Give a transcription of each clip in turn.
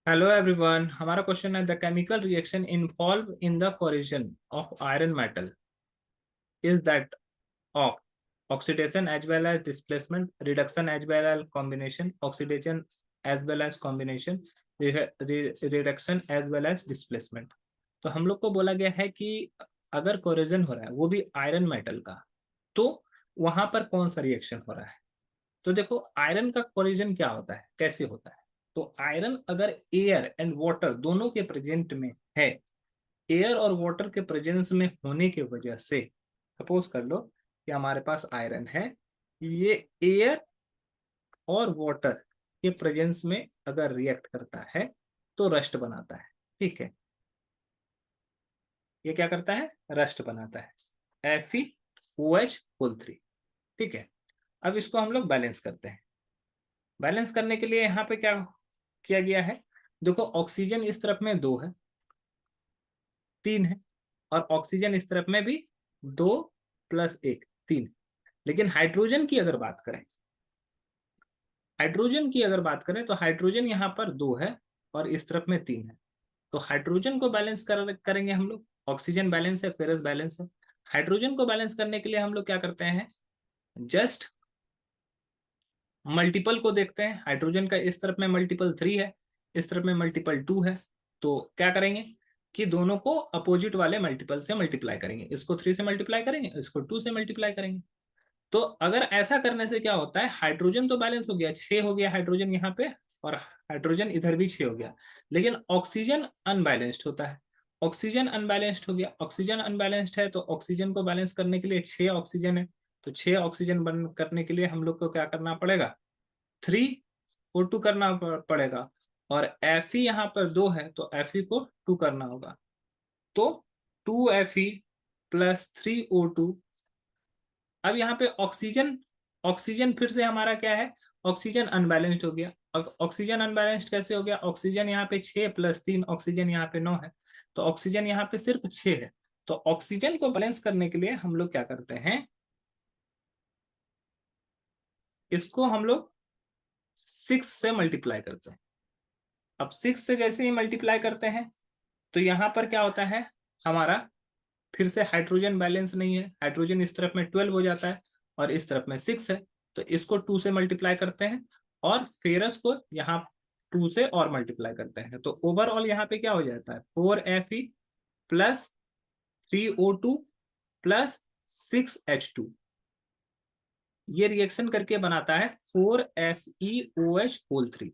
Hello everyone, हमारा question है the chemical reaction involve in the corrosion of iron metal is that of oxidation as well as displacement, reduction as well as combination, oxidation as well as combination, reduction as well as displacement. तो हम लोग को बोला गया है कि अगर corrosion हो रहा है वो भी आयरन मेटल का, तो वहां पर कौन सा रिएक्शन हो रहा है। तो देखो, आयरन का कोलिजन क्या होता है, कैसे होता है। तो आयरन अगर एयर एंड वाटर दोनों के प्रेजेंट में है, एयर और वाटर के प्रेजेंस में होने की वजह से, सपोज कर लो कि हमारे पास आयरन है, ये एयर और वाटर के प्रेजेंस में अगर रिएक्ट करता है तो रस्ट बनाता है। ठीक है, ये क्या करता है, रस्ट बनाता है, FeOH3। ठीक है, अब इसको हम लोग बैलेंस करते हैं। बैलेंस करने के लिए यहाँ पे क्या किया गया है, देखो ऑक्सीजन इस तरफ में 2 है, 3 है, और ऑक्सीजन इस तरफ में भी 2 + 1 3। लेकिन हाइड्रोजन की अगर बात करें, तो हाइड्रोजन यहाँ पर 2 है और इस तरफ में 3 है। तो हाइड्रोजन को बैलेंस करेंगे हम लोग। ऑक्सीजन बैलेंस है, फेरस बैलेंस है। हाइड्रोजन को बैलेंस करने के लिए हम लोग क्या करते हैं, जस्ट मल्टीपल को देखते हैं। हाइड्रोजन का इस तरफ में मल्टीपल 3 है, इस तरफ में मल्टीपल 2 है। तो क्या करेंगे कि दोनों को अपोजिट वाले मल्टीपल से मल्टीप्लाई करेंगे। इसको 3 से मल्टीप्लाई करेंगे, इसको 2 से मल्टीप्लाई करेंगे। तो अगर ऐसा करने से क्या होता है, हाइड्रोजन तो बैलेंस हो गया, 6 हो गया हाइड्रोजन यहाँ पे, और हाइड्रोजन इधर भी 6 हो गया। लेकिन ऑक्सीजन अनबैलेंस्ड होता है, ऑक्सीजन अनबैलेंस्ड हो गया। ऑक्सीजन अनबैलेंस्ड है तो ऑक्सीजन को बैलेंस करने के लिए 6 ऑक्सीजन है, तो 6 ऑक्सीजन बन करने के लिए हम लोग को क्या करना पड़ेगा, 3O2 करना पड़ेगा। और Fe यहाँ पर 2 है तो Fe को 2 करना होगा। तो 2Fe + 3O2। अब यहाँ पे ऑक्सीजन, ऑक्सीजन फिर से हमारा क्या है, ऑक्सीजन अनबैलेंस्ड हो गया। ऑक्सीजन अनबैलेंस्ड कैसे हो गया, ऑक्सीजन यहाँ पे 6 + 3, ऑक्सीजन यहाँ पे 9 है, तो ऑक्सीजन यहाँ पे सिर्फ 6 है। तो ऑक्सीजन को बैलेंस करने के लिए हम लोग क्या करते हैं, इसको हम लोग 6 से मल्टीप्लाई करते हैं। अब 6 से जैसे ही मल्टीप्लाई करते हैं तो यहाँ पर क्या होता है, हमारा फिर से हाइड्रोजन बैलेंस नहीं है। हाइड्रोजन इस तरफ में 12 हो जाता है और इस तरफ में 6 है, तो इसको 2 से मल्टीप्लाई करते हैं और फेरस को यहाँ 2 से और मल्टीप्लाई करते हैं। तो ओवरऑल यहाँ पे क्या हो जाता है, 4Fe + 3O2 + 6H2। ये रिएक्शन करके बनाता है 4FeOH3।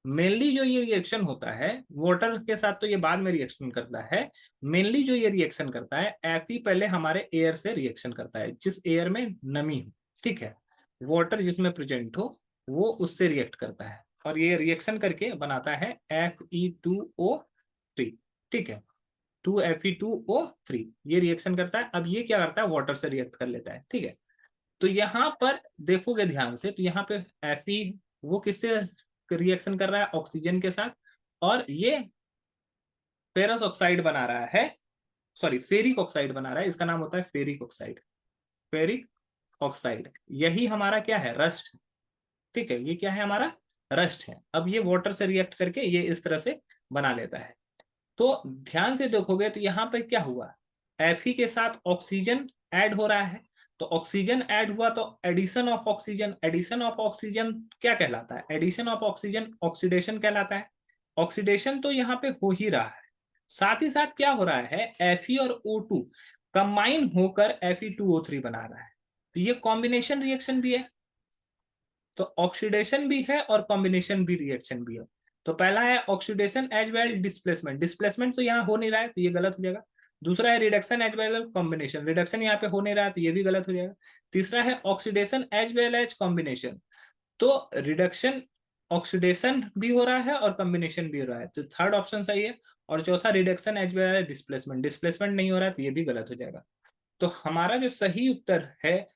मेनली जो ये रिएक्शन होता है वाटर के साथ, तो ये बाद में रिएक्शन करता है। मेनली जो ये रिएक्शन करता है, Fe पहले हमारे एयर से रिएक्शन करता है, जिस एयर में नमी हो, ठीक है, वाटर जिसमें प्रेजेंट हो, वो उससे रिएक्ट करता है और ये रिएक्शन करके बनाता है Fe2O3। ठीक है, 2Fe2O3 ये रिएक्शन करता है। अब ये क्या करता है, वाटर से रिएक्ट कर लेता है। ठीक है, तो यहाँ पर देखोगे ध्यान से, तो यहाँ पे Fe वो किससे रिएक्शन कर रहा है, ऑक्सीजन के साथ, और ये फेरस ऑक्साइड बना रहा है, सॉरी फेरिक ऑक्साइड बना रहा है। इसका नाम होता है फेरिक ऑक्साइड, फेरिक ऑक्साइड। यही हमारा क्या है, रस्ट। ठीक है, ये क्या है, हमारा रस्ट है। अब ये वाटर से रिएक्ट करके ये इस तरह से बना लेता है। तो ध्यान से देखोगे तो यहाँ पे क्या हुआ, Fe के साथ ऑक्सीजन ऐड हो रहा है। तो ऑक्सीजन ऐड हुआ तो addition of oxygen, addition of oxygen क्या कहलाता है, एडिशन ऑफ ऑक्सीजन ऑक्सीडेशन कहलाता है। ऑक्सीडेशन तो यहाँ पे हो ही रहा है, साथ ही साथ क्या हो रहा है, Fe और O2 कंबाइन होकर Fe2O3 बना रहा है। तो ये कॉम्बिनेशन रिएक्शन भी है, तो ऑक्सीडेशन भी है और कॉम्बिनेशन भी रिएक्शन भी है। तो पहला है oxidation as well displacement, displacement तो यहाँ हो नहीं रहा है तो ये गलत हो जाएगा। दूसरा है reduction as well combination, reduction यहाँ पे हो नहीं रहा है तो ये भी गलत हो जाएगा। तीसरा है oxidation as well as combination, तो रिडक्शन, ऑक्सीडेशन भी हो रहा है और कॉम्बिनेशन भी हो रहा है, तो थर्ड ऑप्शन सही है। और चौथा reduction as well as displacement, displacement नहीं हो रहा है तो ये भी गलत हो जाएगा। तो हमारा जो सही उत्तर है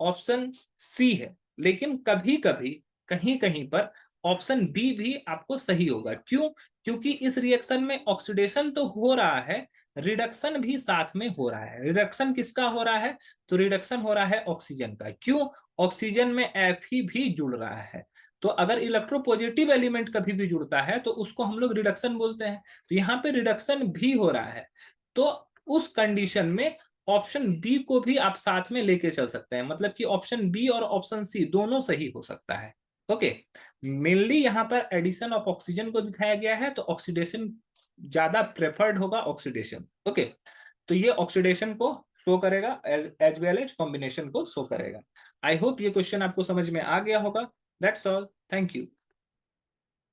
ऑप्शन सी है। लेकिन कभी कभी कहीं कहीं पर ऑप्शन बी भी आपको सही होगा। क्यों, क्योंकि इस रिएक्शन में ऑक्सीडेशन तो हो रहा है, रिडक्शन भी साथ में हो रहा है। रिडक्शन किसका हो रहा है, तो रिडक्शन हो रहा है ऑक्सीजन का। क्यों, ऑक्सीजन में Fe भी जुड़ रहा है। तो अगर इलेक्ट्रोपॉजिटिव एलिमेंट कभी भी जुड़ता है तो उसको हम लोग रिडक्शन बोलते हैं। तो यहाँ पे रिडक्शन भी हो रहा है, तो उस कंडीशन में ऑप्शन बी को भी आप साथ में लेके चल सकते हैं, मतलब कि ऑप्शन बी और ऑप्शन सी दोनों सही हो सकता है। ओके, मेनली यहाँ पर एडिशन ऑफ ऑक्सीजन को दिखाया गया है, तो ऑक्सीडेशन ज्यादा प्रेफर्ड होगा, ऑक्सीडेशन। ओके, तो ये ऑक्सीडेशन को शो करेगा एज वेल एज कॉम्बिनेशन को शो करेगा। आई होप ये क्वेश्चन आपको समझ में आ गया होगा। That's all, thank you.